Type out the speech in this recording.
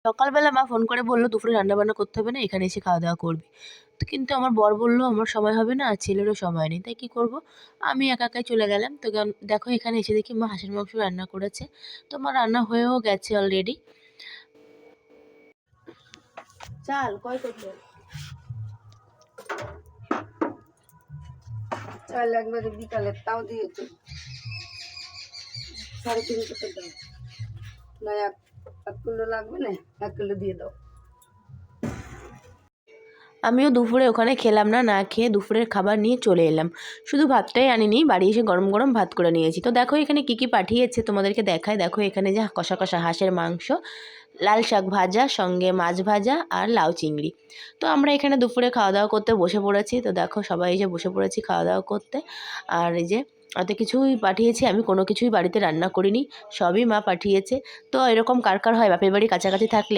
সকালবেলা মা ফোন করে বলল দুপুরে রান্নাবান্না করতে হবে না, এখানে এসে খাওয়া দাওয়া করবি। তো কিন্তু আমার বর বলল আমার সময় হবে না, আর ছেলেরও সময় নেই, তাই কি করব? আমি একা একাই চলে গেলাম। তো দেখো এখানে এসে দেখি মা হাঁসের মাংস রান্না করেছে। তো আমার রান্না হয়েও গেছে অলরেডি। চাল কয় কত? চাল একবারে বিকালে তাও দিয়েছে 3.5 টাকা দাও না, 1 কিলো লাগবে না, 1 কিলো দিয়ে দাও। আমিও দুপুরে ওখানে খেলাম না, না খেয়ে দুপুরের খাবার নিয়ে চলে এলাম। শুধু ভাতটাই আনিনি, বাড়ি এসে গরম গরম ভাত করে নিয়েছি। তো দেখো এখানে কী কী পাঠিয়েছে তোমাদেরকে দেখায়। দেখো এখানে যে কষা কষা হাঁসের মাংস, লাল শাক ভাজা, সঙ্গে মাছ ভাজা আর লাউ চিংড়ি। তো আমরা এখানে দুপুরে খাওয়া দাওয়া করতে বসে পড়েছি। তো দেখো সবাই এসে বসে পড়েছি খাওয়া দাওয়া করতে। আর এই যে এত কিছুই পাঠিয়েছি, আমি কোনো কিছুই বাড়িতে রান্না করিনি, সবই মা পাঠিয়েছে। তো এরকম কার কার হয় বাপের বাড়ি কাছাকাছি থাকলে